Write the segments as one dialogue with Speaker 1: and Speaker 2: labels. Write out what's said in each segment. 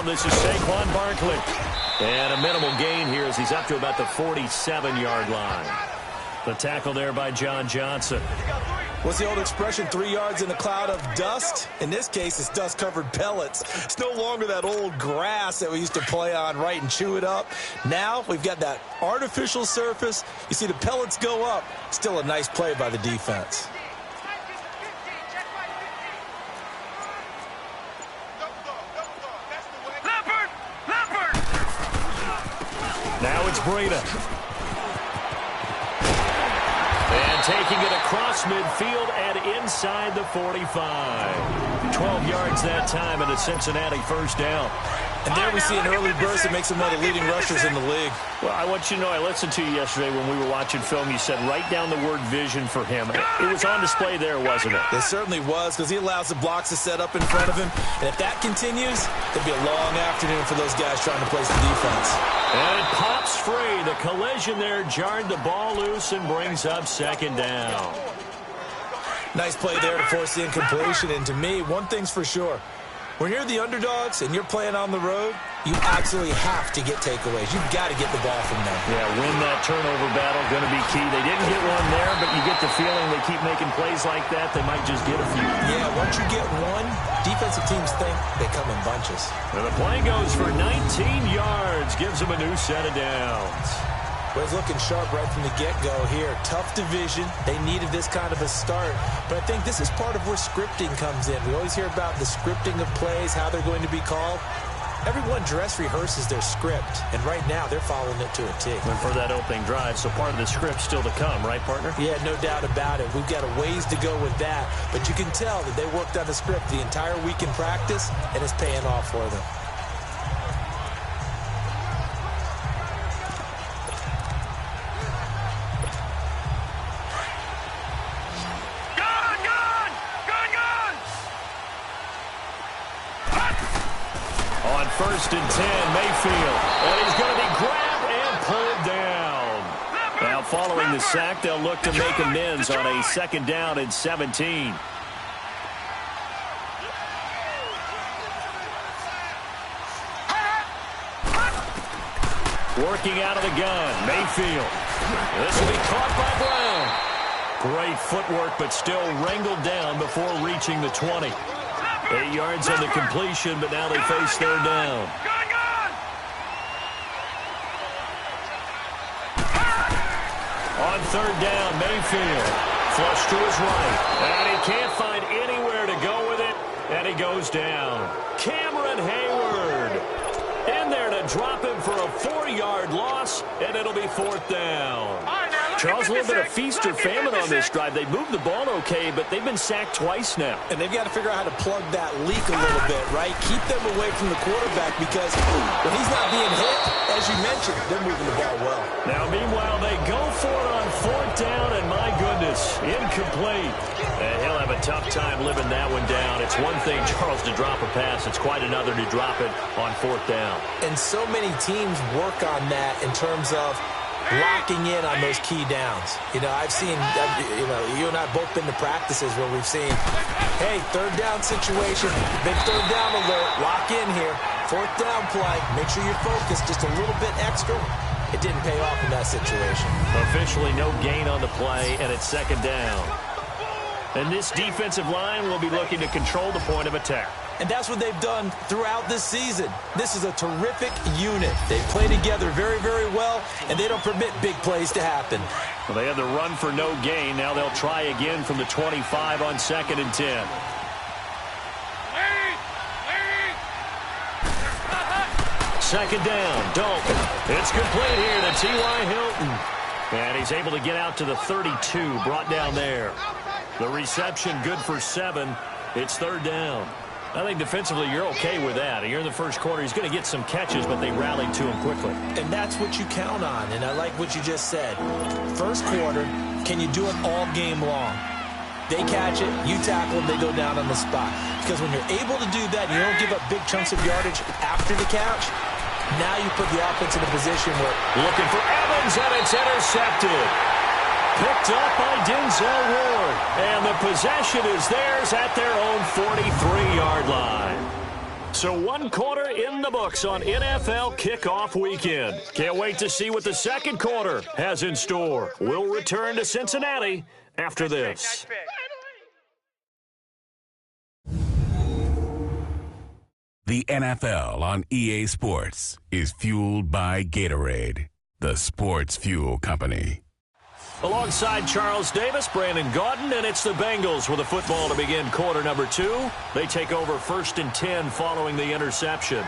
Speaker 1: This is Saquon Barkley. And a minimal gain here as he's up to about the 47-yard line. The tackle there by John Johnson.
Speaker 2: What's the old expression, 3 yards in a cloud of dust? In this case, it's dust-covered pellets. It's no longer that old grass that we used to play on, right, and chew it up. Now we've got that artificial surface. You see the pellets go up. Still a nice play by the defense.
Speaker 1: Now it's Breida. And taking it across midfield and inside the 45. 12 yards that time and a Cincinnati first down.
Speaker 2: And there we see an early burst that makes him one of the leading rushers in the league.
Speaker 1: Well, I want you to know, I listened to you yesterday when we were watching film. You said write down the word vision for him. It was on display there, wasn't it?
Speaker 2: It certainly was, because he allows the blocks to set up in front of him. And if that continues, it'll be a long afternoon for those guys trying to place the defense.
Speaker 1: And it pops free. The collision there jarred the ball loose and brings up second down.
Speaker 2: Nice play there to force the incompletion. And to me, one thing's for sure. When you're the underdogs and you're playing on the road, you absolutely have to get takeaways. You've got to get the ball from them.
Speaker 1: Yeah, win that turnover battle, going to be key. They didn't get one there, but you get the feeling they keep making plays like that, they might just get a few.
Speaker 2: Yeah, once you get one, defensive teams think they come in bunches.
Speaker 1: And the play goes for 19 yards, gives them a new set of downs.
Speaker 2: Well, he's looking sharp right from the get-go here. Tough division. They needed this kind of a start. But I think this is part of where scripting comes in. We always hear about the scripting of plays, how they're going to be called. Everyone dress rehearses their script, and right now they're following it to a T.
Speaker 1: And for that opening drive, so part of the script still to come, right, partner?
Speaker 2: Yeah, no doubt about it. We've got a ways to go with that. But you can tell that they worked on the script the entire week in practice, and it's paying off for them.
Speaker 1: First and 10, Mayfield. And he's going to be grabbed and pulled down. Now, following the sack, they'll look to make amends on a second down and 17. Working out of the gun, Mayfield. This will be caught by Brown. Great footwork, but still wrangled down before reaching the 20. 8 yards on the completion, but now they face third down. On third down, Mayfield. Flush to his right. And he can't find anywhere to go with it. And he goes down. Cameron Hayward in there to drop him for a 4-yard loss, and it'll be fourth down. Charles, a little bit of feast or famine on this drive. They moved the ball okay, but they've been sacked twice now.
Speaker 2: And they've got to figure out how to plug that leak a little bit, right? Keep them away from the quarterback because when he's not being hit, as you mentioned, they're moving the ball well.
Speaker 1: Now, meanwhile, they go for it on fourth down, and my goodness, incomplete. And he'll have a tough time living that one down. It's one thing, Charles, to drop a pass. It's quite another to drop it on fourth down.
Speaker 2: And so many teams work on that in terms of locking in on those key downs. You know, I've seen, you and I both been to practices where we've seen, hey, third down situation, big third down alert, lock in here, fourth down play, make sure you're focused just a little bit extra. It didn't pay off in that situation.
Speaker 1: Officially no gain on the play, and it's second down. And this defensive line will be looking to control the point of attack.
Speaker 2: And that's what they've done throughout this season. This is a terrific unit. They play together very, very well, and they don't permit big plays to happen.
Speaker 1: Well, they had the run for no gain. Now they'll try again from the 25 on second and 10. Second down, Dalton. It's complete here to T.Y. Hilton. And he's able to get out to the 32, brought down there. The reception good for 7. It's third down. I think defensively you're okay with that. Here in the first quarter, he's going to get some catches, but they rallied to him quickly.
Speaker 2: And that's what you count on, and I like what you just said. First quarter, can you do it all game long? They catch it, you tackle them, they go down on the spot. Because when you're able to do that, you don't give up big chunks of yardage after the catch, now you put the offense in a position where...
Speaker 1: Looking for Evans, and it's intercepted. Picked up by Denzel Ward. And the possession is theirs at their own 43-yard line. So 1 quarter in the books on NFL kickoff weekend. Can't wait to see what the second quarter has in store. We'll return to Cincinnati after this.
Speaker 3: The NFL on EA Sports is fueled by Gatorade, the sports fuel company.
Speaker 1: Alongside Charles Davis, Brandon Gaudin, and it's the Bengals with a football to begin quarter number 2. They take over 1st and 10 following the interception.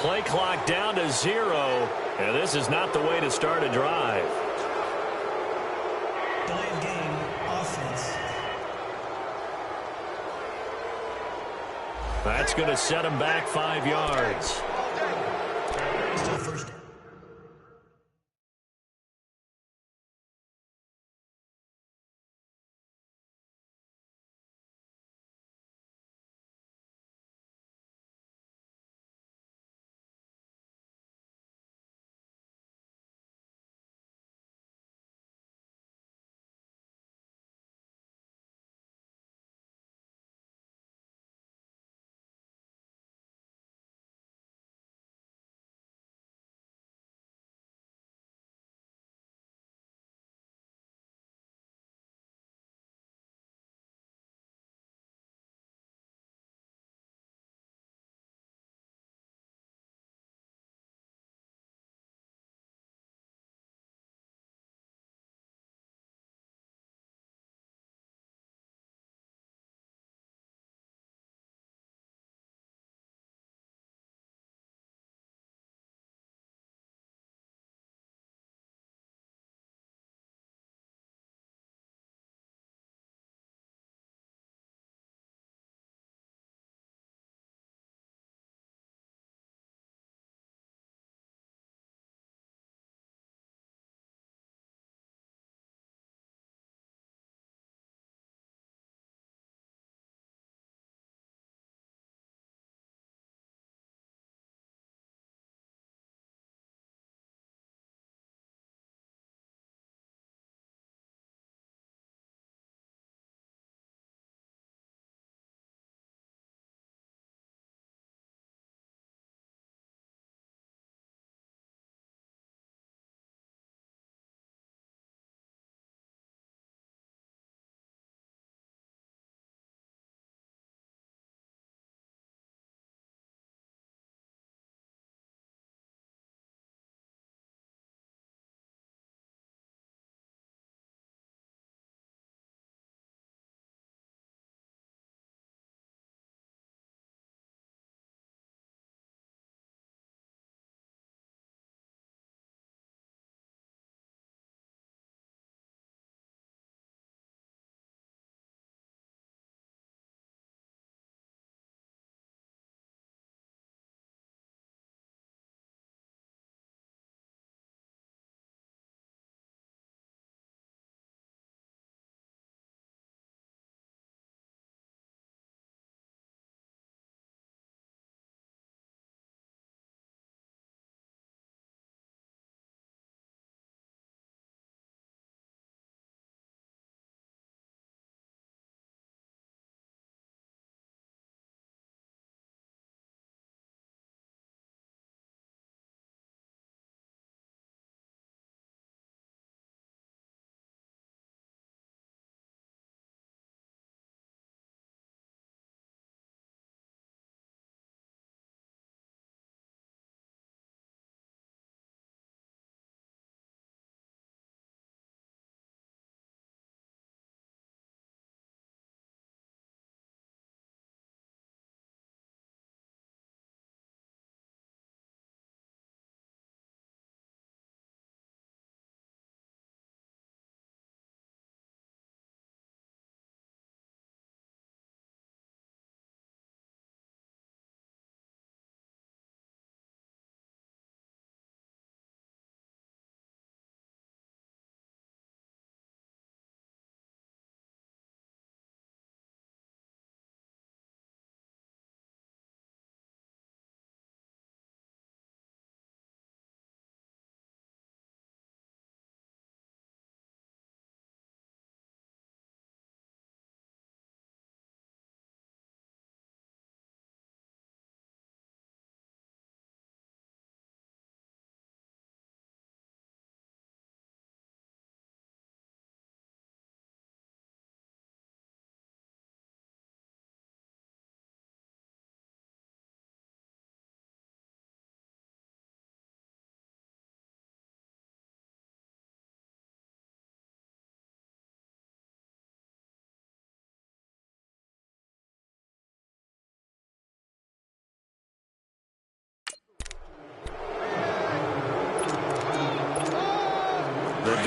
Speaker 1: Play clock down to 0, and this is not the way to start a drive.
Speaker 4: Delayed game, offense.
Speaker 1: That's going to set him back 5 yards.
Speaker 4: Still first.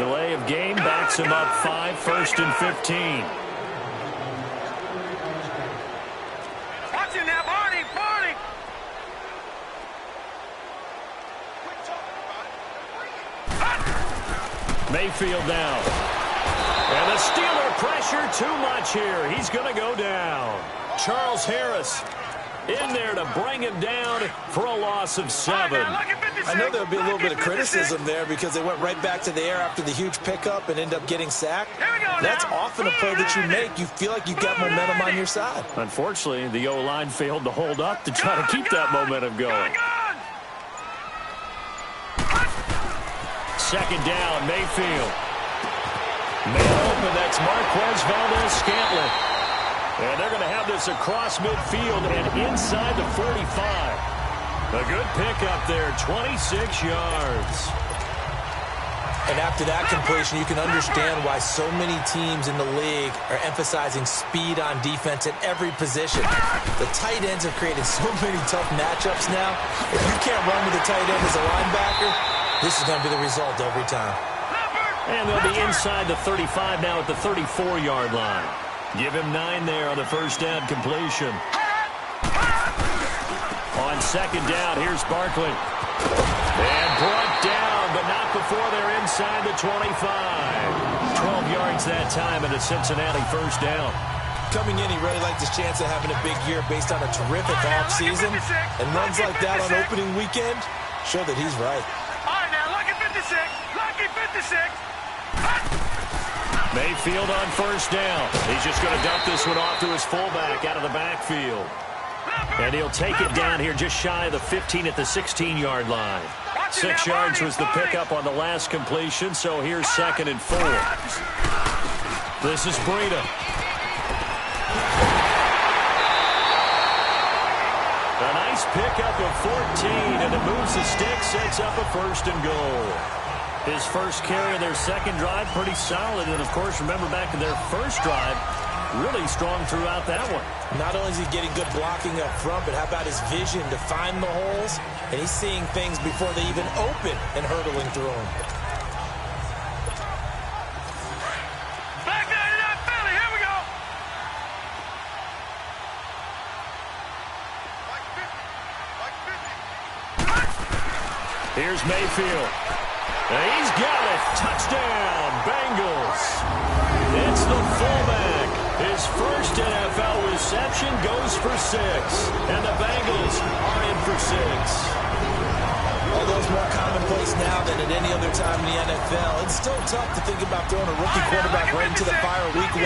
Speaker 1: delay of game backs him up 5, 1st and 15.
Speaker 5: Watch it now, Barney!
Speaker 1: Mayfield now. And the Steeler pressure too much here. He's going to go down. Charles Harris in there to bring him down for a loss of 7.
Speaker 2: I know there'll be a little bit of criticism there because they went right back to the air after the huge pickup and ended up getting sacked. That's often a play that you make. You feel like you've got momentum on your side.
Speaker 1: Unfortunately, the O-line failed to hold up to try to keep that momentum going. Second down, Mayfield. Man open, that's Marquez Valdes-Scantling. And they're going to have this across midfield and inside the 45. A good pickup there, 26 yards.
Speaker 2: And after that completion, you can understand why so many teams in the league are emphasizing speed on defense at every position. The tight ends have created so many tough matchups now. If you can't run with a tight end as a linebacker, this is going to be the result every time.
Speaker 1: And they'll be inside the 35 now at the 34-yard line. Give him 9 there on the first down completion. On second down, here's Barkley. And brought down, but not before they're inside the 25. 12 yards that time and a Cincinnati first down.
Speaker 2: Coming in, he really liked his chance of having a big year based on a terrific offseason. And runs like that on opening weekend show that he's right.
Speaker 5: All right, now, lucky 56. Lucky 56.
Speaker 1: Mayfield on first down. He's just going to dump this one off to his fullback out of the backfield. And he'll take it down here just shy of the 15 at the 16-yard line. 6 yards was the pickup on the last completion, so here's 2nd and 4. This is Breida. A nice pickup of 14, and it moves the stick, sets up a 1st and goal. His first carry of their second drive, pretty solid. And, of course, remember back to their first drive, really strong throughout that one.
Speaker 2: Not only is he getting good blocking up front, but how about his vision to find the holes? And he's seeing things before they even open and hurdling through them.
Speaker 5: Back down to that Philly. Here we go.
Speaker 1: Here's Mayfield. He's got it. Touchdown, Bengals. It's the fullback. His first NFL reception goes for 6. And the Bengals are in for 6.
Speaker 2: Although it's more commonplace now than at any other time in the NFL, it's still tough to think about throwing a rookie quarterback right into the fire week 1.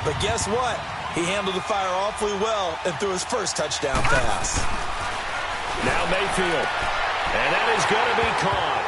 Speaker 2: But guess what? He handled the fire awfully well and threw his first touchdown pass.
Speaker 1: Now Mayfield. And that is going to be caught.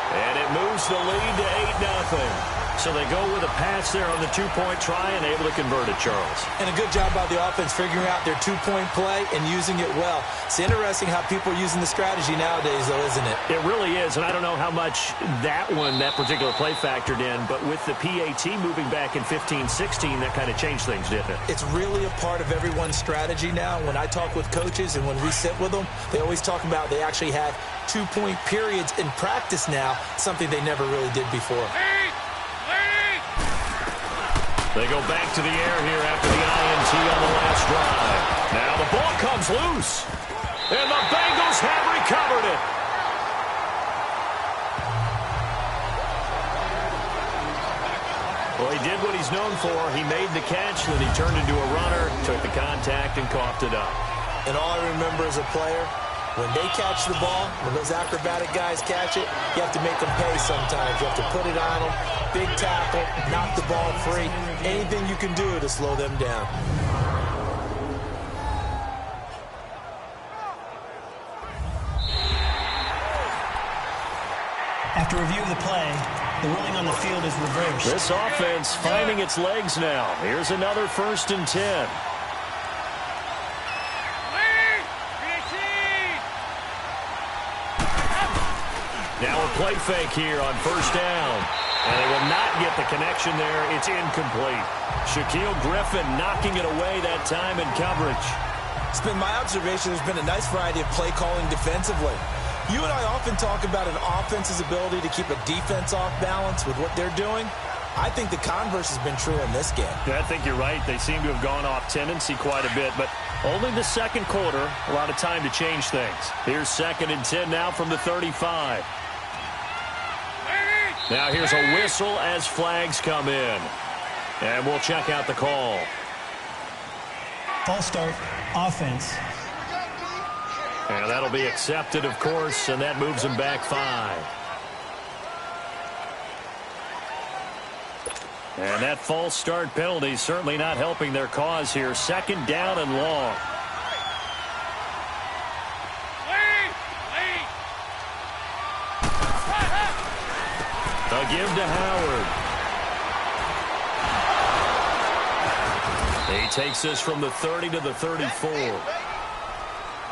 Speaker 1: And it moves the lead to 8-0. So they go with a pass there on the 2-point try and able to convert it, Charles.
Speaker 2: And a good job by the offense figuring out their 2-point play and using it well. It's interesting how people are using the strategy nowadays, though, isn't it?
Speaker 1: It really is, and I don't know how much that particular play factored in, but with the PAT moving back in 15-16, that kind of changed things, didn't it?
Speaker 2: It's really a part of everyone's strategy now. When I talk with coaches and when we sit with them, they always talk about they actually have 2-point periods in practice now, something they never really did before.
Speaker 1: They go back to the air here after the INT on the last drive. Now the ball comes loose. And the Bengals have recovered it. Well, he did what he's known for. He made the catch, then he turned into a runner, took the contact, and coughed it up.
Speaker 2: And all I remember as a player, when they catch the ball, when those acrobatic guys catch it, you have to make them pay sometimes. You have to put it on them, big tackle, knock the ball free. Anything you can do to slow them down.
Speaker 4: After review of the play, the ruling on the field is reversed.
Speaker 1: This offense finding its legs now. Here's another 1st and 10. Now a play fake here on first down. And they will not get the connection there. It's incomplete. Shaquille Griffin knocking it away that time in coverage.
Speaker 2: It's been my observation there's been a nice variety of play calling defensively. You and I often talk about an offense's ability to keep a defense off balance with what they're doing. I think the converse has been true in this game.
Speaker 1: Yeah, I think you're right. They seem to have gone off tendency quite a bit, but only the second quarter, a lot of time to change things. Here's 2nd and 10 now from the 35. Now here's a whistle as flags come in. And we'll check out the call.
Speaker 4: False start, offense.
Speaker 1: And that'll be accepted, of course, and that moves them back 5. And that false start penalty certainly not helping their cause here. 2nd down and long. A give to Howard. He takes this from the 30 to the 34.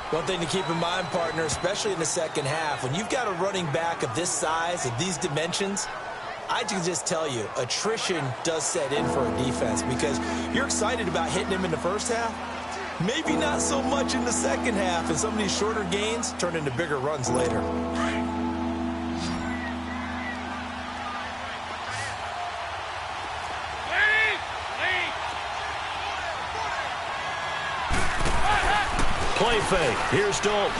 Speaker 2: One thing to keep in mind, partner, especially in the second half, when you've got a running back of this size, of these dimensions, I can just tell you, attrition does set in for a defense because you're excited about hitting him in the first half. Maybe not so much in the second half, and some of these shorter gains turn into bigger runs later.
Speaker 1: Play fake. Here's Dalton.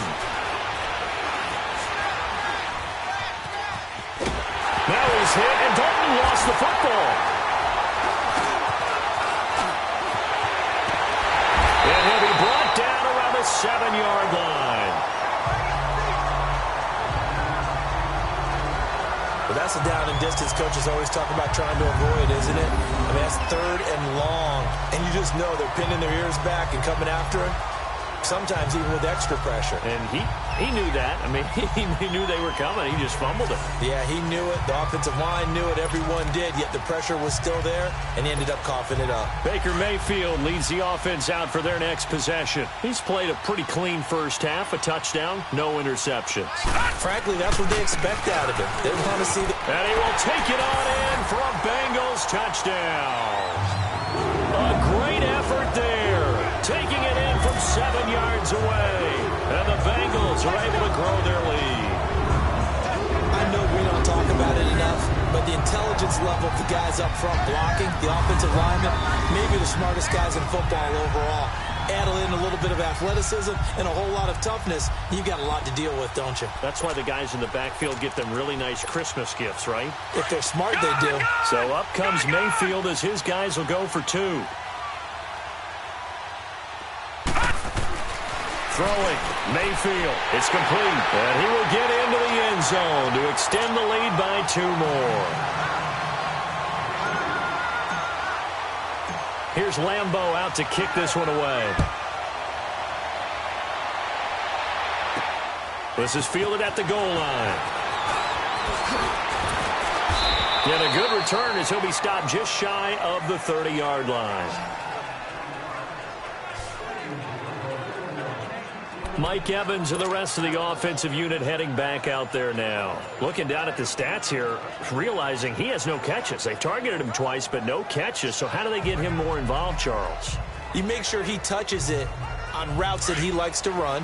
Speaker 1: Now he's hit, and Dalton lost the football. And he'll be brought down around the 7-yard line.
Speaker 2: Well, that's a down and distance coaches always talk about trying to avoid, isn't it? I mean, that's 3rd and long, and you just know they're pinning their ears back and coming after him. Sometimes even with extra pressure.
Speaker 1: And he knew that. I mean, he knew they were coming. He just fumbled it.
Speaker 2: Yeah, he knew it. The offensive line knew it. Everyone did, yet the pressure was still there, and he ended up coughing it up.
Speaker 1: Baker Mayfield leads the offense out for their next possession. He's played a pretty clean first half, a touchdown, no interceptions.
Speaker 2: Frankly, that's what they expect out of him. They want to see the...
Speaker 1: And he will take it on in for a Bengals touchdown. A great effort there. Taking it in from 7 yards away. And the Bengals are able to grow their lead.
Speaker 2: I know we don't talk about it enough, but the intelligence level of the guys up front blocking, the offensive linemen, maybe the smartest guys in football overall. Add in a little bit of athleticism and a whole lot of toughness, you've got a lot to deal with, don't you?
Speaker 1: That's why the guys in the backfield get them really nice Christmas gifts, right?
Speaker 2: If they're smart, they do.
Speaker 1: So up comes Mayfield as his guys will go for 2. Throwing, Mayfield. It's complete. And he will get into the end zone to extend the lead by 2 more. Here's Lambeau out to kick this one away. This is fielded at the goal line. And a good return as he'll be stopped just shy of the 30-yard line. Mike Evans and the rest of the offensive unit heading back out there now. Looking down at the stats here, realizing he has no catches. They targeted him twice, but no catches. So how do they get him more involved, Charles?
Speaker 2: You make sure he touches it on routes that he likes to run.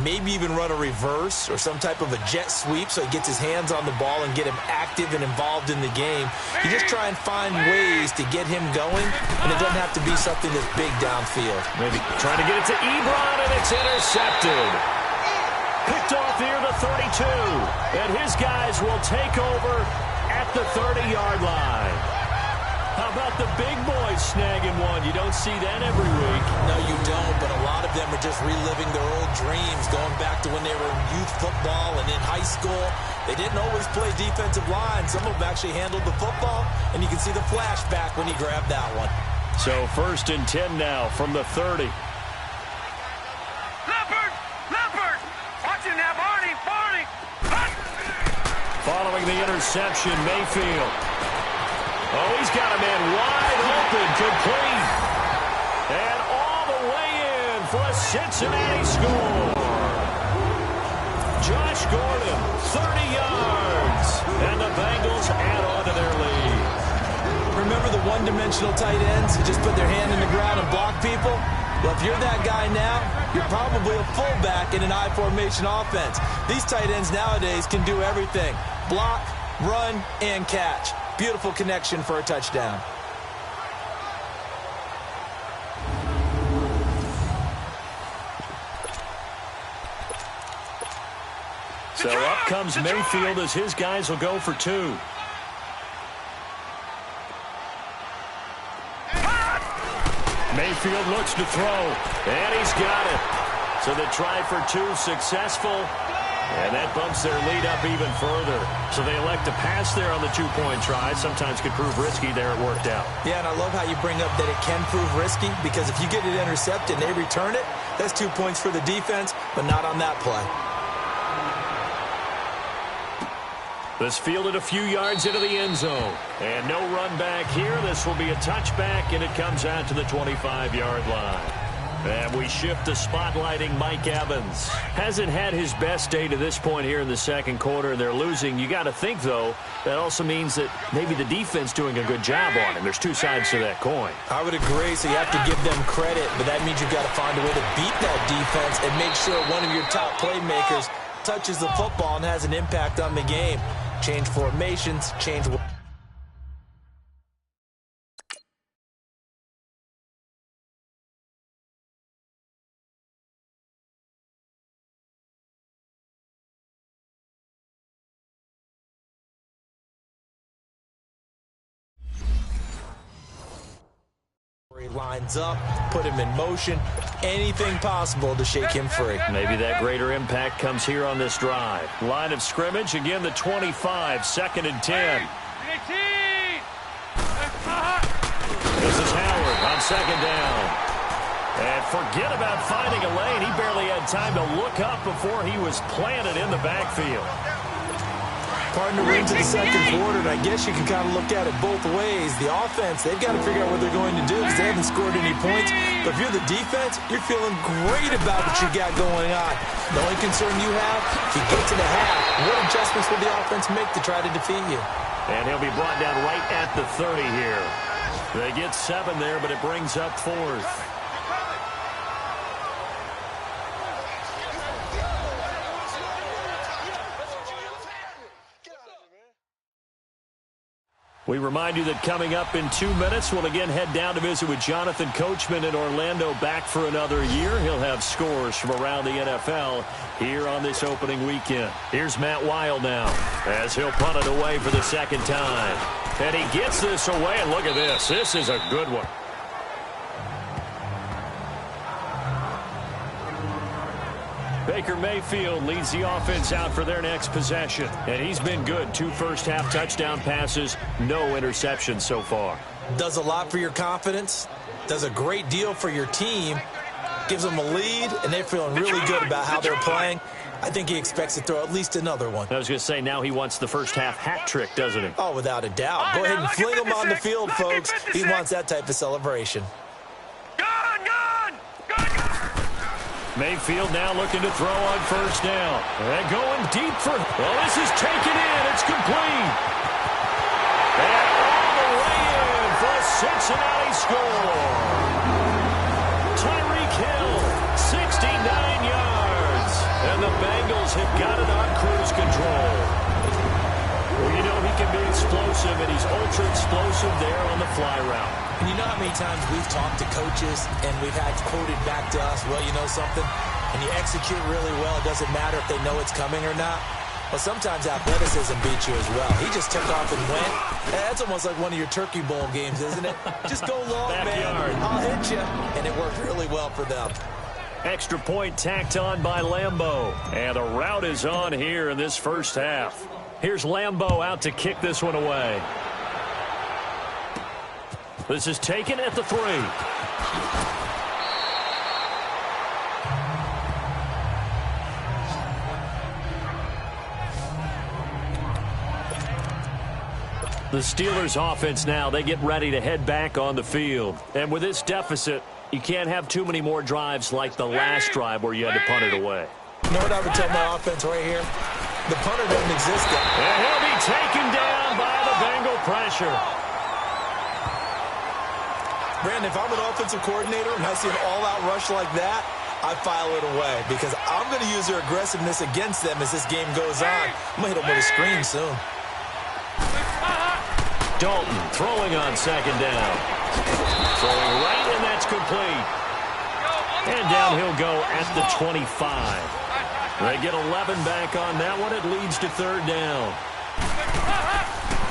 Speaker 2: Maybe even run a reverse or some type of a jet sweep so he gets his hands on the ball and get him active and involved in the game. You just try and find ways to get him going, and it doesn't have to be something that's big downfield.
Speaker 1: Maybe trying to get it to Ebron, and it's intercepted. Picked off near the 32, and his guys will take over at the 30-yard line. How about the big boys snagging one? You don't see that every week.
Speaker 2: No, you don't, but a lot of them are just reliving their old dreams, going back to when they were in youth football and in high school. They didn't always play defensive line. Some of them actually handled the football, and you can see the flashback when he grabbed that one.
Speaker 1: So 1st and 10 now from the 30.
Speaker 5: Leopard! Watching that, Barney!
Speaker 1: Following the interception, Mayfield. Oh, he's got a man wide open, complete. And all the way in for a Cincinnati score. Josh Gordon, 30 yards. And the Bengals add on to their lead.
Speaker 2: Remember the one-dimensional tight ends who just put their hand in the ground and block people? Well, if you're that guy now, you're probably a fullback in an I formation offense. These tight ends nowadays can do everything. Block, run, and catch. Beautiful connection for a touchdown.
Speaker 1: So up comes Mayfield as his guys will go for 2. Mayfield looks to throw, and he's got it. So the try for 2 successful, and that bumps their lead up even further. So they elect to pass there on the 2-point try. Sometimes could prove risky there. It worked out.
Speaker 2: Yeah, and I love how you bring up that it can prove risky, because if you get it intercepted and they return it, that's 2 points for the defense, but not on that play.
Speaker 1: This fielded a few yards into the end zone. And no run back here. This will be a touchback, and it comes out to the 25-yard line. And we shift to spotlighting Mike Evans. Hasn't had his best day to this point here in the second quarter, and they're losing. You got to think, though, that also means that maybe the defense doing a good job on him. There's 2 sides to that coin.
Speaker 2: I would agree, so you have to give them credit, but that means you've got to find a way to beat that defense and make sure one of your top playmakers touches the football and has an impact on the game. Change formations, change... lines up, put him in motion, anything possible to shake him free.
Speaker 1: Maybe that greater impact comes here on this drive. Line of scrimmage, again the 25, 2nd and 10. This is Howard on 2nd down. And forget about finding a lane. He barely had time to look up before he was planted in the backfield.
Speaker 2: Partner into the second quarter, and I guess you can kind of look at it both ways. The offense, they've got to figure out what they're going to do because they haven't scored any points. But if you're the defense, you're feeling great about what you got going on. The only concern you have, if you get to the half, what adjustments will the offense make to try to defeat you?
Speaker 1: And he'll be brought down right at the 30 here. They get 7 there, but it brings up 4th. We remind you that coming up in 2 minutes, we'll again head down to visit with Jonathan Coachman in Orlando, back for another year. He'll have scores from around the NFL here on this opening weekend. Here's Matt Weil now as he'll punt it away for the 2nd time. And he gets this away, and look at this. This is a good one. Baker Mayfield leads the offense out for their next possession. And he's been good. 2 first-half touchdown passes, no interceptions so far.
Speaker 2: Does a lot for your confidence, does a great deal for your team, gives them a lead, and they're feeling really good about how they're playing. I think he expects to throw at least another one.
Speaker 1: I was going to say, now he wants the first-half hat trick, doesn't he?
Speaker 2: Oh, without a doubt. Go ahead and fling him on the field, folks. He wants that type of celebration.
Speaker 1: Mayfield now looking to throw on 1st down. And going deep for... Well, this is taken in. It's complete. And all the way in for a Cincinnati score. Tyreek Hill, 69 yards. And the Bengals have got it on cruise control. Well, you know he can be explosive, and he's ultra-explosive there on the fly route.
Speaker 2: And you know how many times we've talked to coaches and we've had quoted back to us, well, you know something? And you execute really well, it doesn't matter if they know it's coming or not. Well, sometimes athleticism beats you as well. He just took off and went. That's almost like one of your Turkey Bowl games, isn't it? Just go long,
Speaker 1: Backyard.
Speaker 2: man. I'll hit you. And it worked really well for them.
Speaker 1: Extra point tacked on by Lambeau. And the route is on here in this first half. Here's Lambeau out to kick this one away. This is taken at the 3. The Steelers offense now, they get ready to head back on the field. And with this deficit, you can't have too many more drives like the last drive where you had to punt it away.
Speaker 2: You know what I would tell my offense right here? The punter doesn't exist yet.
Speaker 1: And he'll be taken down by the Bengal pressure.
Speaker 2: Brandon, if I'm an offensive coordinator and I see an all-out rush like that, I file it away because I'm going to use their aggressiveness against them as this game goes on. I'm going to hit them with a screen soon.
Speaker 1: Dalton throwing on second down. Throwing right, and that's complete. And down he'll go at the 25. They get 11 back on that one. It leads to third down.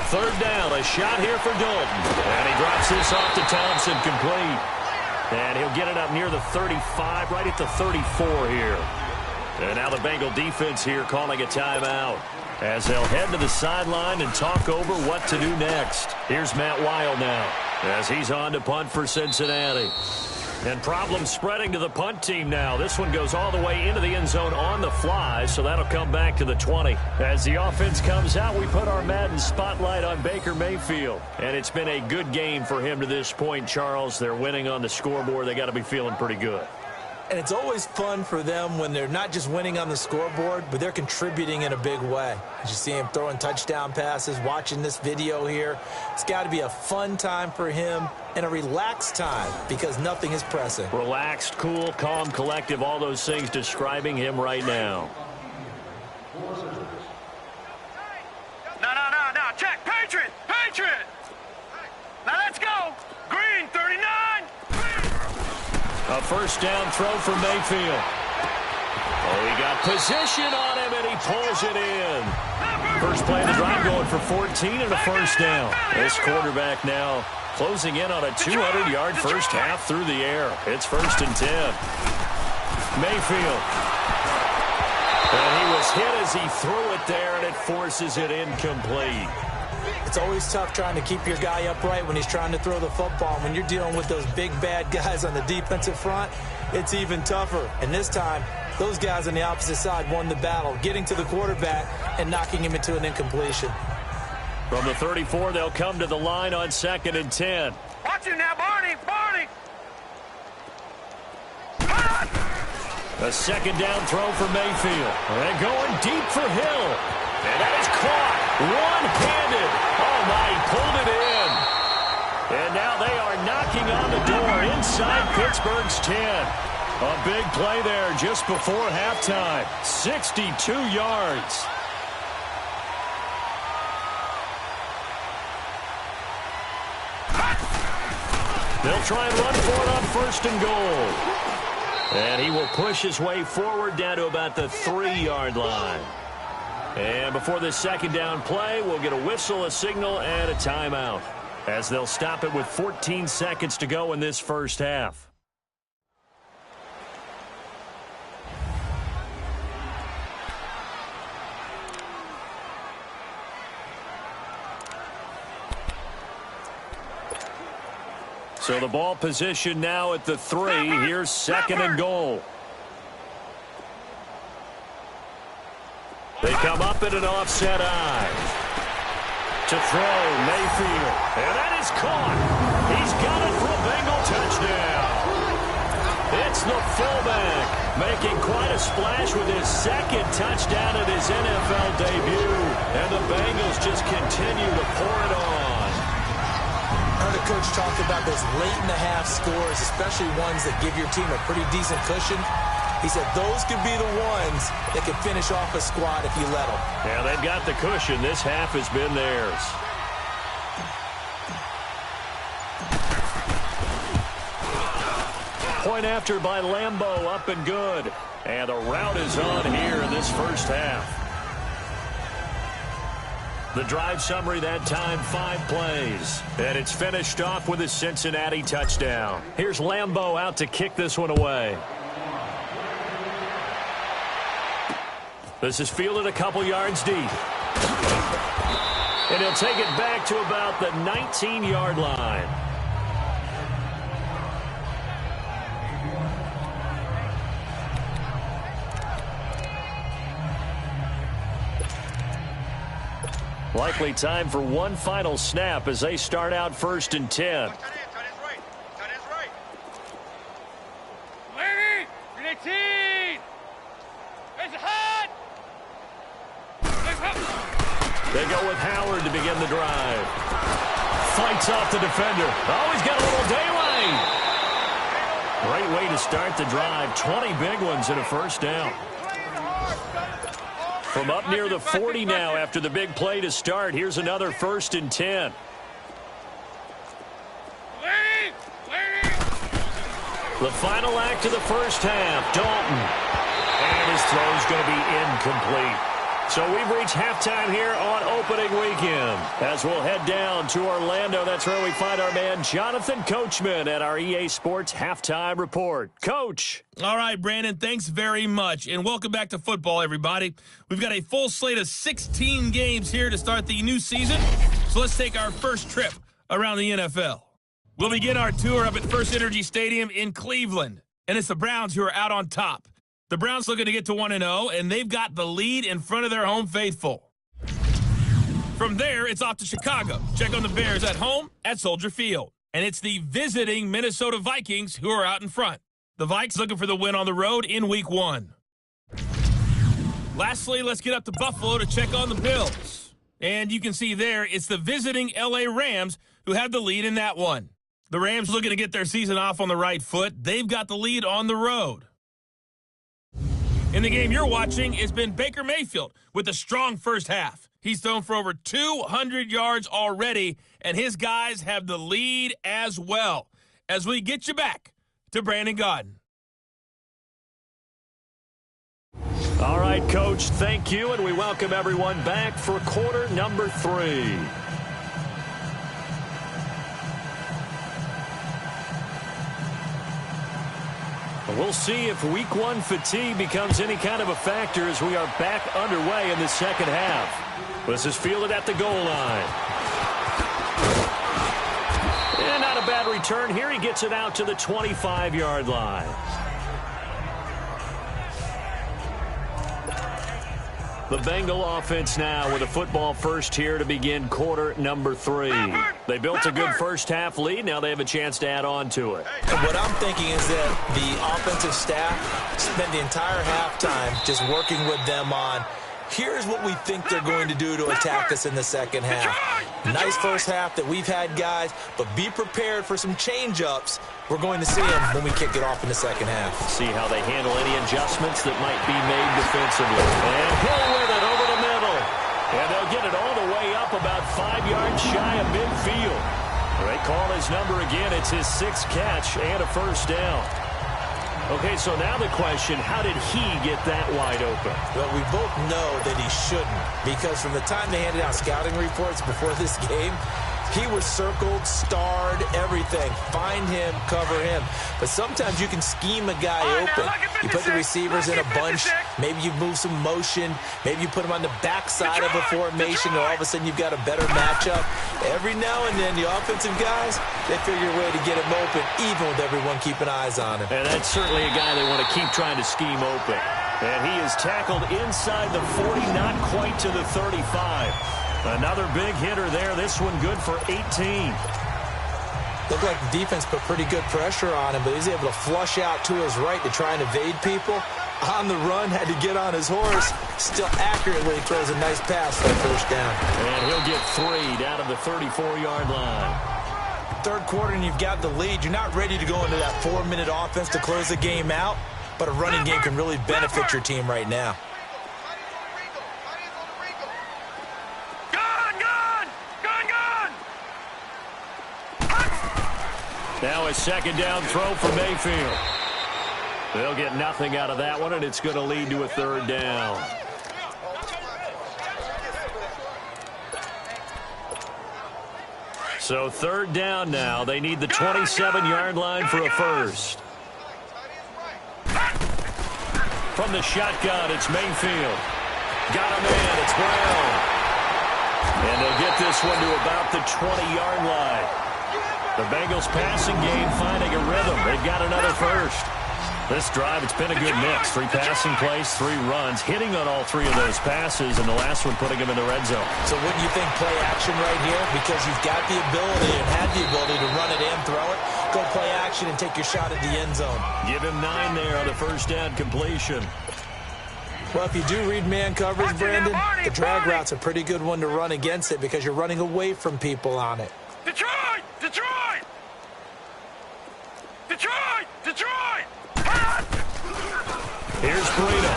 Speaker 1: Third down, a shot here for Dalton. And he drops this off to Thompson, complete. And he'll get it up near the 35, right at the 34 here. And now the Bengal defense here calling a timeout as they'll head to the sideline and talk over what to do next. Here's Matt Weil now as he's on to punt for Cincinnati. And problems spreading to the punt team now. This one goes all the way into the end zone on the fly, so that'll come back to the 20. As the offense comes out, we put our Madden spotlight on Baker Mayfield. And it's been a good game for him to this point, Charles. They're winning on the scoreboard. They got to be feeling pretty good.
Speaker 2: And it's always fun for them when they're not just winning on the scoreboard, but they're contributing in a big way. As you see him throwing touchdown passes, watching this video here, it's got to be a fun time for him and a relaxed time because nothing is pressing.
Speaker 1: Relaxed, cool, calm, collective, all those things describing him right now.
Speaker 5: No, check, Patriot! Now let's go! Green, 39!
Speaker 1: A first down throw for Mayfield. Oh, he got position on him, and he pulls it in. First play of the drive going for 14 and a first down. This quarterback now closing in on a 200-yard first half through the air. It's 1st and 10. Mayfield. And he was hit as he threw it there, and it forces it incomplete.
Speaker 2: It's always tough trying to keep your guy upright when he's trying to throw the football. When you're dealing with those big, bad guys on the defensive front, it's even tougher. And this time, those guys on the opposite side won the battle, getting to the quarterback and knocking him into an incompletion.
Speaker 1: From the 34, they'll come to the line on 2nd and 10.
Speaker 5: Watch him now, Barney!
Speaker 1: A second down throw for Mayfield. And going deep for Hill. And that is caught. One-handed. Oh, my, he pulled it in. And now they are knocking on the door inside Pittsburgh's 10. A big play there just before halftime. 62 yards. They'll try and run for it on 1st and goal. And he will push his way forward down to about the 3-yard line. And before this second down play, we'll get a whistle, a signal, and a timeout as they'll stop it with 14 seconds to go in this first half. So the ball position now at the 3. Here's 2nd and goal. They come up in an offset eye. To throw, Mayfield. And that is caught. He's got it for a Bengal touchdown. It's the fullback making quite a splash with his 2nd touchdown at his NFL debut. And the Bengals just continue to pour it on.
Speaker 2: I heard a coach talk about those late-in-the-half scores, especially ones that give your team a pretty decent cushion. He said those could be the ones that can finish off a squad if you let them.
Speaker 1: Yeah, they've got the cushion. This half has been theirs. Point after by Lambeau, up and good. And the route is on here in this first half. The drive summary that time, 5 plays. And it's finished off with a Cincinnati touchdown. Here's Lambeau out to kick this one away. This is fielded a couple yards deep. And he'll take it back to about the 19-yard line. Likely time for one final snap as they start out 1st and 10. They go with Howard to begin the drive. Fights off the defender. Oh, he's got a little daylight. to start the drive. 20 big ones and a first down. From up near the 40 now after the big play to start. Here's another 1st and 10. The final act of the first half. Dalton. And his throw's going to be incomplete. So we've reached halftime here on opening weekend. As we'll head down to Orlando, that's where we find our man Jonathan Coachman at our EA Sports Halftime Report. Coach.
Speaker 6: All right, Brandon, thanks very much. And welcome back to football, everybody. We've got a full slate of 16 games here to start the new season. So let's take our first trip around the NFL. We'll begin our tour up at First Energy Stadium in Cleveland. And it's the Browns who are out on top. The Browns looking to get to 1-0, and they've got the lead in front of their home faithful. From there, it's off to Chicago. Check on the Bears at home at Soldier Field. And it's the visiting Minnesota Vikings who are out in front. The Vikes looking for the win on the road in Week 1. Lastly, let's get up to Buffalo to check on the Bills. And you can see there, it's the visiting LA Rams who have the lead in that one. The Rams looking to get their season off on the right foot. They've got the lead on the road. In the game you're watching, it's been Baker Mayfield with a strong first half. He's thrown for over 200 yards already, and his guys have the lead as well. As we get you back to Brandon Gaudin.
Speaker 1: All right, Coach, thank you, and we welcome everyone back for quarter number 3. We'll see if Week 1 fatigue becomes any kind of a factor as we are back underway in the second half. This is fielded at the goal line. And not a bad return here. He gets it out to the 25-yard line. The Bengal offense now with a football first here to begin quarter number 3. They built a good first half lead. Now they have a chance to add on to it.
Speaker 2: And what I'm thinking is that the offensive staff spent the entire halftime just working with them on, here's what we think they're going to do to attack us in the second half. Nice first half that we've had, guys, but be prepared for some change-ups. We're going to see them when we kick it off in the second half.
Speaker 1: See how they handle any adjustments that might be made defensively. And Hill with it over the middle. And they'll get it all the way up about 5 yards shy of midfield. They call his number again. It's his 6th catch and a first down. Okay, so now the question, how did he get that wide open?
Speaker 2: Well, we both know that he shouldn't, because from the time they handed out scouting reports before this game, he was circled, starred, everything. Find him, cover him. But sometimes you can scheme a guy open. You put the receivers in a bunch. Maybe you move some motion. Maybe you put them on the backside of a formation, and all of a sudden you've got a better matchup. Every now and then, the offensive guys, they figure a way to get him open, even with everyone keeping eyes on him.
Speaker 1: And that's certainly a guy they want to keep trying to scheme open. And he is tackled inside the 40, not quite to the 35. Another big hitter there. This one good for 18.
Speaker 2: Looked like the defense put pretty good pressure on him, but he's able to flush out to his right to try and evade people. On the run, had to get on his horse. Still accurately throws a nice pass for the first down.
Speaker 1: And he'll get 3 down to the 34-yard line.
Speaker 2: Third quarter and you've got the lead. You're not ready to go into that 4-minute offense to close the game out, but a running game can really benefit your team right now.
Speaker 1: Now a second down throw for Mayfield. They'll get nothing out of that one, and it's going to lead to a third down. So third down now. They need the 27-yard line for a first. From the shotgun, it's Mayfield. Got him in. It's Brown. And they'll get this one to about the 20-yard line. The Bengals passing game finding a rhythm. They've got another first. This drive, it's been a good mix. 3 passing plays, 3 runs, hitting on all 3 of those passes, and the last one putting them in the red zone.
Speaker 2: So wouldn't you think play action right here? Because you've got the ability and had the ability to run it and throw it. Go play action and take your shot at the end zone.
Speaker 1: Give him 9 there on the first down completion.
Speaker 2: Well, if you do read man coverage, Brandon, the drag route's a pretty good one to run against it because you're running away from people on it.
Speaker 5: Detroit! Detroit! Detroit! Detroit!
Speaker 1: Here's Breida.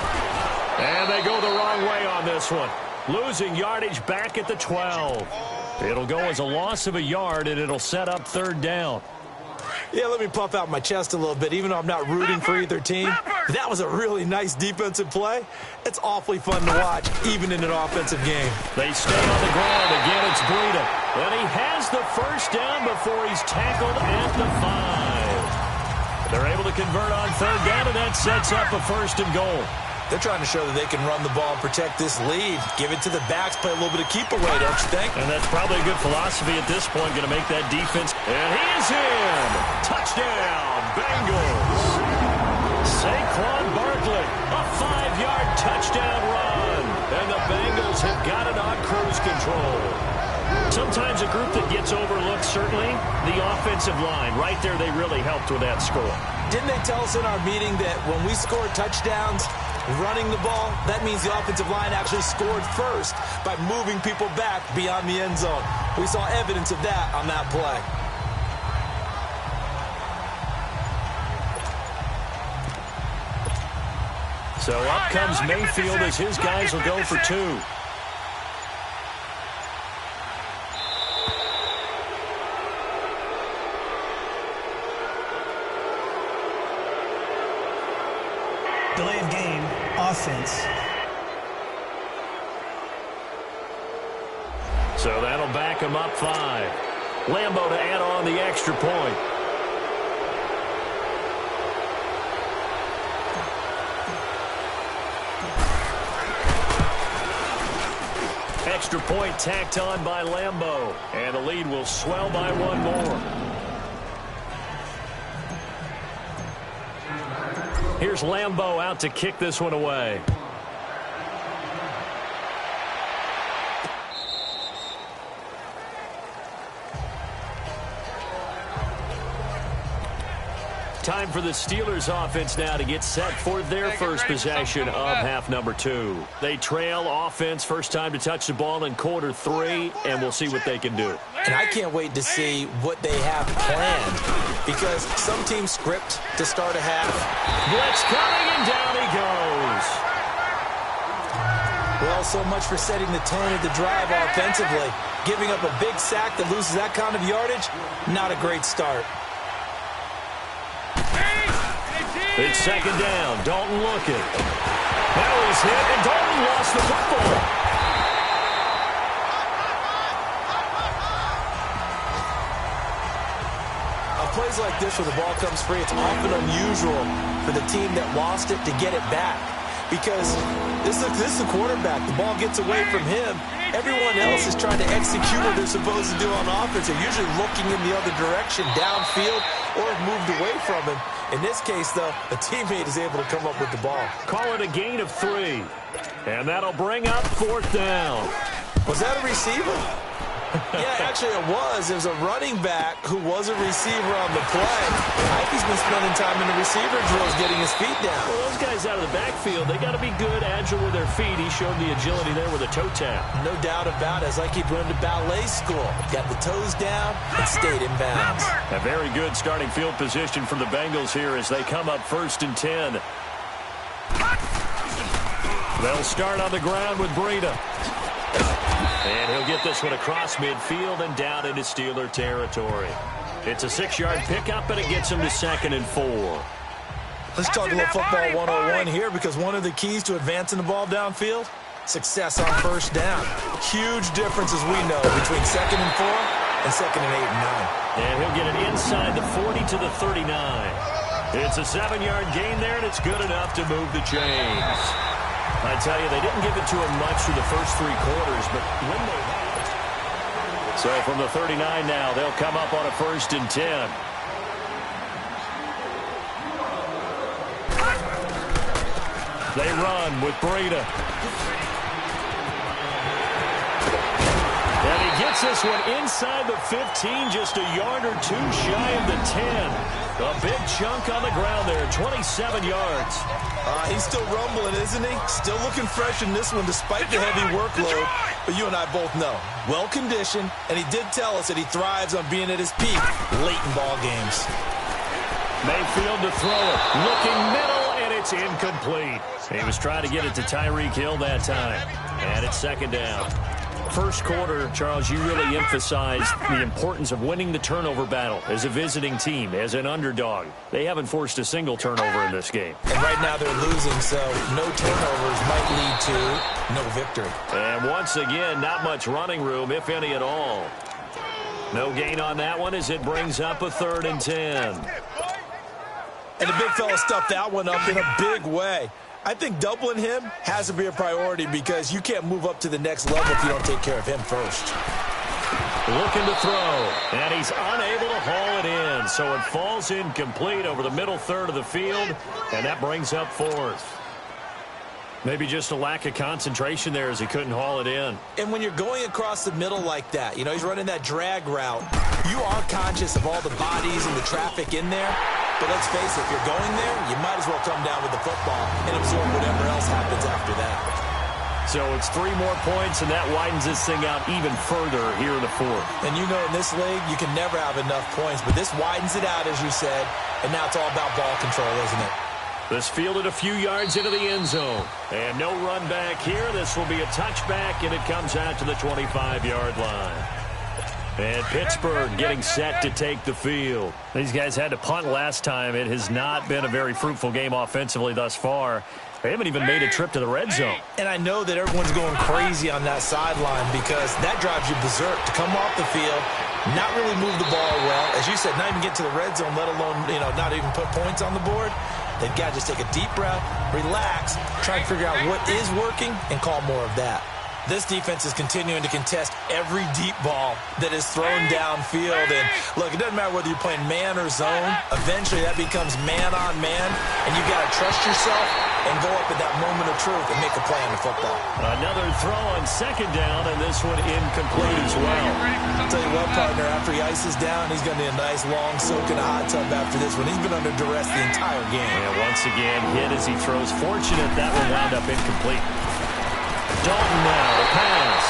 Speaker 1: And they go the wrong way on this one. Losing yardage back at the 12. It'll go as a loss of a yard, and it'll set up third down.
Speaker 2: Yeah, let me puff out my chest a little bit, even though I'm not rooting for either team. That was a really nice defensive play. It's awfully fun to watch, even in an offensive game.
Speaker 1: They stay on the ground. Again, it's Breida. And he has the first down before he's tackled at the 5. They're able to convert on third down, and that sets up a first and goal.
Speaker 2: They're trying to show that they can run the ball and protect this lead. Give it to the backs, play a little bit of keep away, don't you think?
Speaker 1: And that's probably a good philosophy at this point, going to make that defense. And he is in. Touchdown, Bengals. Saquon Barkley, a 5-yard touchdown run. And the Bengals have got it on cruise control. Sometimes a group that gets overlooked, certainly, the offensive line. Right there, they really helped with that score.
Speaker 2: Didn't they tell us in our meeting that when we scored touchdowns running the ball, that means the offensive line actually scored first by moving people back beyond the end zone? We saw evidence of that on that play.
Speaker 1: So up comes Mayfield as his guys will go for 2.
Speaker 4: Delay of game, offense.
Speaker 1: So that'll back him up 5. Lambo to add on the extra point. Extra point tacked on by Lambo. And the lead will swell by 1 more. Here's Lambo out to kick this one away. Time for the Steelers offense now to get set for their first possession of half number 2. They trail offense, first time to touch the ball in quarter 3, and we'll see what they can do.
Speaker 2: And I can't wait to see what they have planned, because some teams script to start a half.
Speaker 1: Blitz coming, and down he goes.
Speaker 2: Well, so much for setting the tone of the drive offensively. Giving up a big sack that loses that kind of yardage, not a great start.
Speaker 1: It's second down. Dalton looking. Now he's hit, and Dalton lost the football.
Speaker 2: Plays like this where the ball comes free, it's often unusual for the team that lost it to get it back, because this is the quarterback. The ball gets away from him. Everyone else is trying to execute what they're supposed to do on offense. They're usually looking in the other direction, downfield, or have moved away from him. In this case, though, a teammate is able to come up with the ball.
Speaker 1: Call it a gain of 3. And that'll bring up 4th down.
Speaker 2: Was that a receiver? Yeah, actually it was. It was a running back who was a receiver on the play. He's been spending time in the receiver drills getting his feet down.
Speaker 1: Well, those guys out of the backfield, they got to be good, agile with their feet. He showed the agility there with a toe tap.
Speaker 2: No doubt about it. It's like he'd run to ballet school. Got the toes down and stayed in bounds.
Speaker 1: A very good starting field position from the Bengals here as they come up 1st and 10. They'll start on the ground with Breida. And he'll get this one across midfield and down into Steeler territory. It's a 6-yard pickup, and it gets him to 2nd and 4.
Speaker 2: Let's talk a little football 101 here, because one of the keys to advancing the ball downfield, success on first down. Huge difference, as we know, between 2nd and 4 and 2nd and 8 and 9.
Speaker 1: And he'll get it inside the 40 to the 39. It's a 7-yard gain there, and it's good enough to move the chains. I tell you, they didn't give it to him much through the first 3 quarters, but when they had it. So from the 39 now, they'll come up on a 1st and 10. They run with Breida. And he gets this one inside the 15, just a yard or 2 shy of the 10. A big chunk on the ground there, 27 yards.
Speaker 2: He's still rumbling, isn't he? Still looking fresh in this one despite the heavy workload. But you and I both know, well-conditioned, and he did tell us that he thrives on being at his peak late in ball games.
Speaker 1: Mayfield to throw it. Looking middle, and It's incomplete. He was trying to get it to Tyreek Hill that time. And it's second down. First quarter, Charles, you really emphasized the importance of winning the turnover battle as a visiting team, as an underdog. They haven't forced a single turnover in this game.
Speaker 2: And right now they're losing, so no turnovers might lead to no victory.
Speaker 1: And once again, not much running room, if any at all. No gain on that one as it brings up a 3rd and 10.
Speaker 2: And the big fella stuffed that one up in a big way. I think doubling him has to be a priority because you can't move up to the next level if you don't take care of him first.
Speaker 1: Looking to throw, and he's unable to haul it in, so it falls incomplete over the middle third of the field, and that brings up 4th. Maybe just a lack of concentration there as he couldn't haul it in.
Speaker 2: And when you're going across the middle like that, you know, he's running that drag route, you are conscious of all the bodies and the traffic in there. But let's face it, if you're going there, you might as well come down with the football and absorb whatever else happens after that.
Speaker 1: So it's 3 more points, and that widens this thing out even further here in the 4th.
Speaker 2: And you know in this league, you can never have enough points, but this widens it out, as you said, and now it's all about ball control, isn't it?
Speaker 1: This fielded a few yards into the end zone. And no run back here. This will be a touchback, and it comes out to the 25-yard line. And Pittsburgh getting set to take the field. These guys had to punt last time. It has not been a very fruitful game offensively thus far. They haven't even made a trip to the red zone.
Speaker 2: And I know that everyone's going crazy on that sideline because that drives you berserk to come off the field, not really move the ball well. As you said, not even get to the red zone, let alone, not even put points on the board. They've got to just take a deep breath, relax, try and figure out what is working, and call more of that. This defense is continuing to contest every deep ball that is thrown downfield. And, look, it doesn't matter whether you're playing man or zone. Eventually, that becomes man-on-man, and you've got to trust yourself and go up at that moment of truth and make a play on the football.
Speaker 1: Another throw on second down, and this one incomplete as well.
Speaker 2: I'll tell you what, partner, after he ices down, he's going to need a nice long soak in a hot tub after this one. He's been under duress the entire game.
Speaker 1: And once again, hit as he throws. Fortunate that one wound up incomplete. Dalton now, the pass.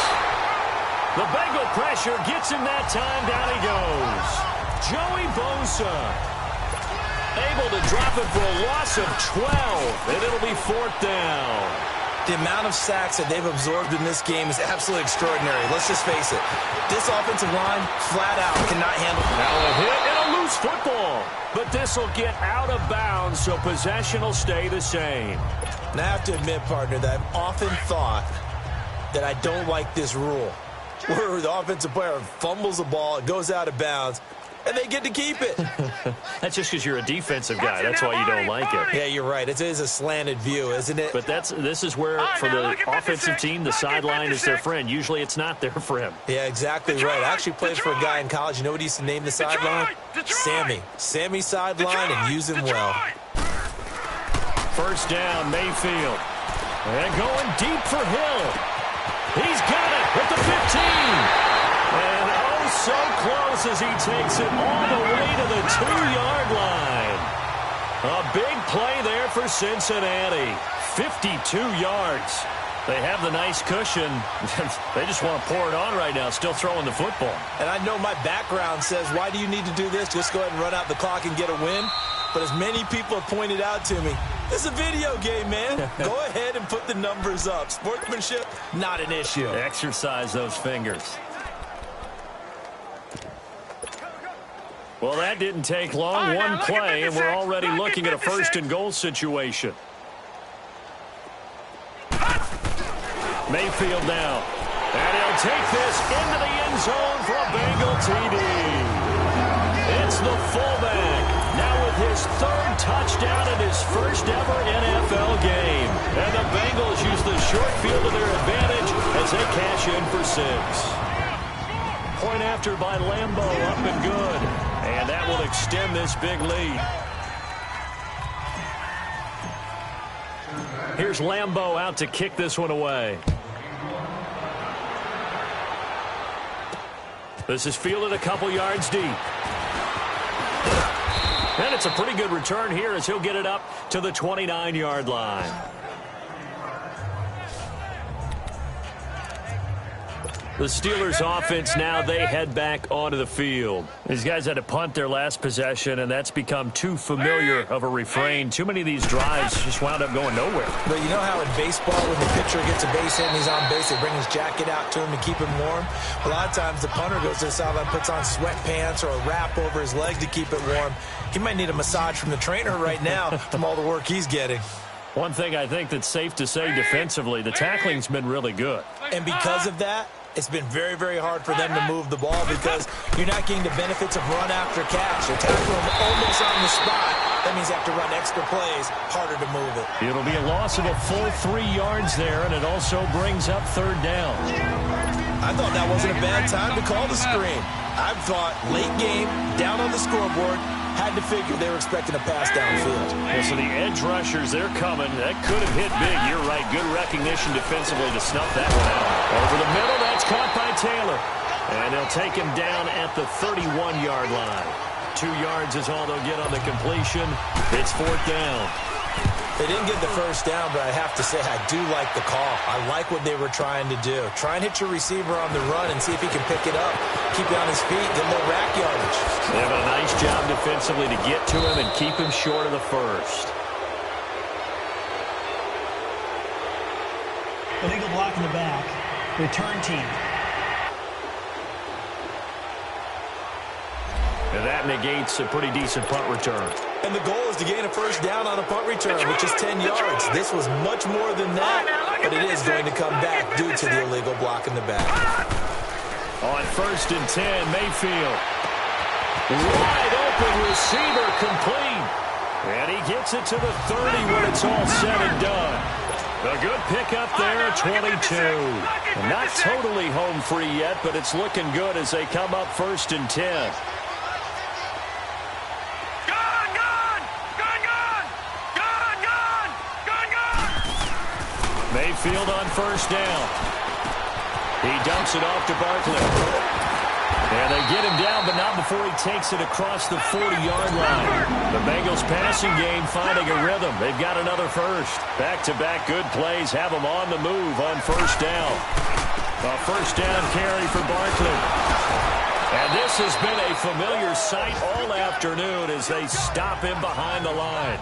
Speaker 1: The Bengal pressure gets him that time. Down he goes. Joey Bosa able to drop it for a loss of 12, and it'll be 4th down.
Speaker 2: The amount of sacks that they've absorbed in this game is absolutely extraordinary. Let's just face it. This offensive line, flat out, cannot handle it.
Speaker 1: Now a hit and a loose football. But this will get out of bounds, so possession will stay the same.
Speaker 2: And I have to admit, partner, that I've often thought that I don't like this rule, where the offensive player fumbles the ball, it goes out of bounds, and they get to keep it.
Speaker 1: That's just because you're a defensive guy. That's why you don't like it.
Speaker 2: Yeah, you're right. It is a slanted view, isn't it?
Speaker 1: But this is where, for the offensive team, the sideline is their friend. Usually it's not there for him.
Speaker 2: Yeah, exactly right. I actually played for a guy in college. You know what he used to name the sideline? Sammy. Sammy sideline, and use him well.
Speaker 1: First down, Mayfield. And going deep for Hill. He's got it at the 15. And oh, so close as he takes it all the way to the 2-yard line. A big play there for Cincinnati. 52 yards. They have the nice cushion. They just want to pour it on right now, still throwing the football.
Speaker 2: And I know my background says, why do you need to do this? Just go ahead and run out the clock and get a win. But as many people have pointed out to me, it's a video game, man. Go ahead and put the numbers up. Sportsmanship, not an issue.
Speaker 1: Exercise those fingers. Well, that didn't take long. One play, and we're already looking at a 1st and goal situation. Mayfield now. And he'll take this into the end zone for a Bengal TD. It's the fullback. Now with his 3rd touchdown in his first ever NFL game. And the Bengals use the short field to their advantage as they cash in for 6. Point after by Lambo, up and good. And that will extend this big lead. Here's Lambo out to kick this one away. This is fielded a couple yards deep. And it's a pretty good return here as he'll get it up to the 29-yard line. The Steelers offense now, they head back onto the field. These guys had to punt their last possession, and that's become too familiar of a refrain. Too many of these drives just wound up going nowhere.
Speaker 2: But you know how in baseball, when the pitcher gets a base hit and he's on base, they bring his jacket out to him to keep him warm? A lot of times the punter goes to the sideline, puts on sweatpants or a wrap over his leg to keep it warm. He might need a massage from the trainer right now from all the work he's getting.
Speaker 1: One thing I think that's safe to say defensively, the tackling's been really good.
Speaker 2: And because of that, it's been very, very hard for them to move the ball because you're not getting the benefits of run after catch. They tackle him almost on the spot. That means you have to run extra plays, harder to move it.
Speaker 1: It'll be a loss of a full 3 yards there, and it also brings up third down.
Speaker 2: I thought that wasn't a bad time to call the screen. I thought late game, down on the scoreboard, had to figure they were expecting a pass downfield.
Speaker 1: Yeah, so the edge rushers, they're coming. That could have hit big. You're right. Good recognition defensively to snuff that one out. Over the middle, that's caught by Taylor. And they'll take him down at the 31-yard line. 2 yards is all they'll get on the completion. It's fourth down.
Speaker 2: They didn't get the first down, but I have to say I do like the call. I like what they were trying to do. Try and hit your receiver on the run and see if he can pick it up. Keep it on his feet, get more rack yardage.
Speaker 1: They have a nice job defensively to get to him and keep him short of the first.
Speaker 4: Illegal block in the back. Return team.
Speaker 1: And that negates a pretty decent punt return.
Speaker 2: And the goal is to gain a first down on a punt return, which is 10 yards. This was much more than that, but it is going to come back due to the illegal block in the back.
Speaker 1: On 1st and 10, Mayfield. Wide open receiver complete. And he gets it to the 30 when it's all said and done. A good pickup there, 22. Not totally home free yet, but it's looking good as they come up 1st and 10. Mayfield on 1st down. He dumps it off to Barkley. And they get him down, but not before he takes it across the 40-yard line. The Bengals passing game finding a rhythm. They've got another first. Back-to-back good plays have them on the move on 1st down. A 1st down carry for Barkley. And this has been a familiar sight all afternoon as they stop him behind the line.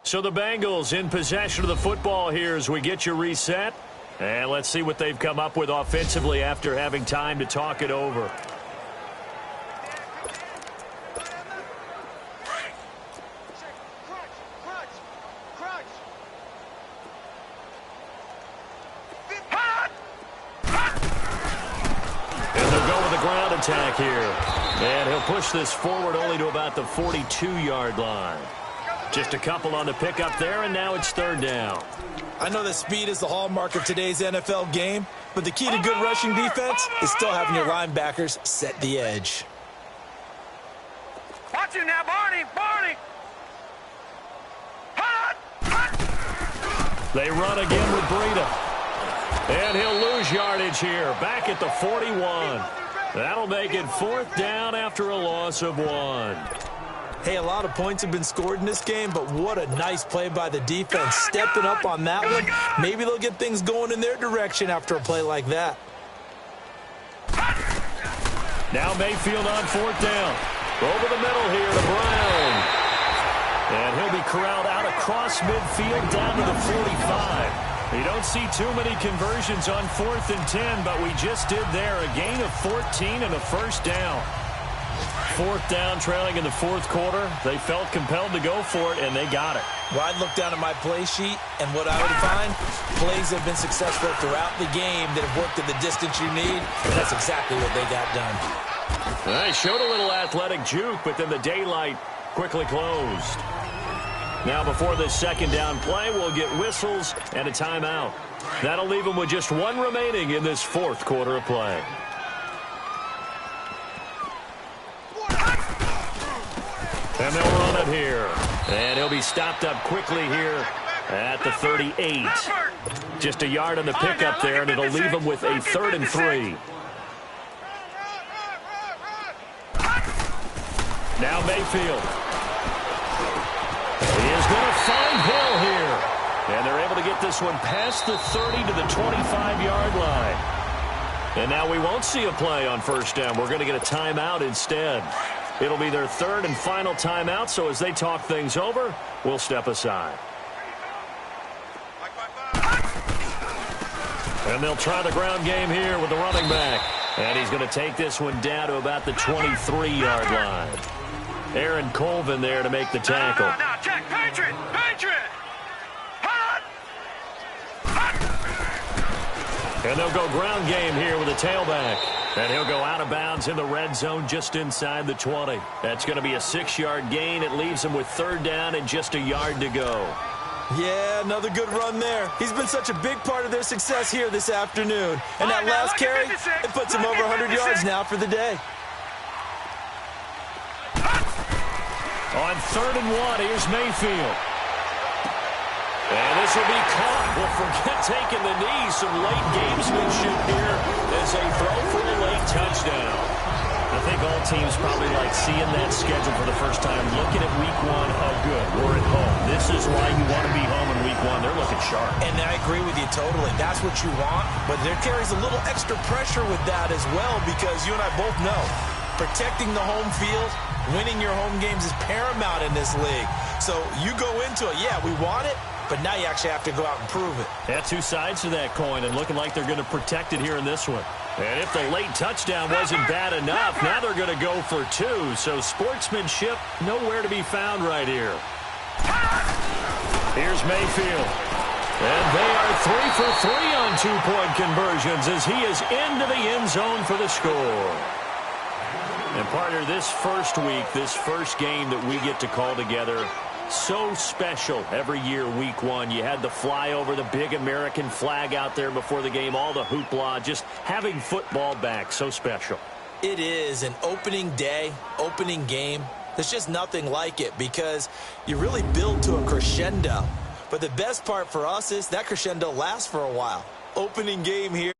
Speaker 1: So the Bengals in possession of the football here as we get you reset. And let's see what they've come up with offensively after having time to talk it over. And they'll go with the ground attack here. And he'll push this forward only to about the 42-yard line. Just a couple on the pickup there, and now it's 3rd down.
Speaker 2: I know that speed is the hallmark of today's NFL game, but the key to good rushing defense is still having your linebackers set the edge.
Speaker 5: Watch him now, Barney! Barney!
Speaker 1: They run again with Breida. And he'll lose yardage here, back at the 41. That'll make it 4th down after a loss of 1.
Speaker 2: Hey, a lot of points have been scored in this game, but what a nice play by the defense. Stepping up on that one. Maybe they'll get things going in their direction after a play like that.
Speaker 1: Now Mayfield on 4th down. Over the middle here to Brown. And he'll be corralled out across midfield down to the 45. You don't see too many conversions on 4th and 10, but we just did there. A gain of 14 and a 1st down. 4th down, trailing in the 4th quarter. They felt compelled to go for it, and they got it.
Speaker 2: Well, I'd look down at my play sheet, and what I would find, plays that have been successful throughout the game that have worked at the distance you need, and that's exactly what they got done.
Speaker 1: They showed a little athletic juke, but then the daylight quickly closed. Now, before this 2nd down play, we'll get whistles and a timeout. That'll leave them with just 1 remaining in this 4th quarter of play. And they'll run it here. And he'll be stopped up quickly here at the 38. Just a yard on the pickup there, and it'll leave them with a 3rd and 3. Now Mayfield. He is going to find Hill here. And they're able to get this one past the 30 to the 25-yard line. And now we won't see a play on first down. We're going to get a timeout instead. It'll be their third and final timeout, so as they talk things over, we'll step aside. And they'll try the ground game here with the running back. And he's going to take this one down to about the 23-yard line. Aaron Colvin there to make the tackle.
Speaker 5: No, check, Patriot! Hot!
Speaker 1: And they'll go ground game here with a tailback. And he'll go out of bounds in the red zone just inside the 20. That's going to be a 6-yard gain. It leaves him with third down and just a yard to go.
Speaker 2: Yeah, another good run there. He's been such a big part of their success here this afternoon. And that last carry, it puts him over 100 yards now for the day.
Speaker 1: On 3rd and 1, here's Mayfield. And this will be caught. Well, forget taking the knee. Some late gamesmanship here as they throw for a late touchdown. I think all teams probably like seeing that schedule for the first time, looking at week 1. Oh, good, we're at home. This is why you want to be home in week 1. They're looking sharp.
Speaker 2: And I agree with you totally. That's what you want. But there carries a little extra pressure with that as well, because you and I both know protecting the home field, winning your home games is paramount in this league. So you go into it, yeah, we want it, but now you actually have to go out and prove it.
Speaker 1: Yeah, two sides to that coin, and looking like they're going to protect it here in this one. And if the late touchdown wasn't bad enough, now they're going to go for 2. So sportsmanship nowhere to be found right here. Here's Mayfield. And they are 3 for 3 on 2-point conversions as he is into the end zone for the score. And partner, this first week, this first game that we get to call together, so special every year, week 1. You had the flyover, the big American flag out there before the game, all the hoopla, just having football back, so special.
Speaker 2: It is an opening day, opening game. There's just nothing like it because you really build to a crescendo. But the best part for us is that crescendo lasts for a while. Opening game here.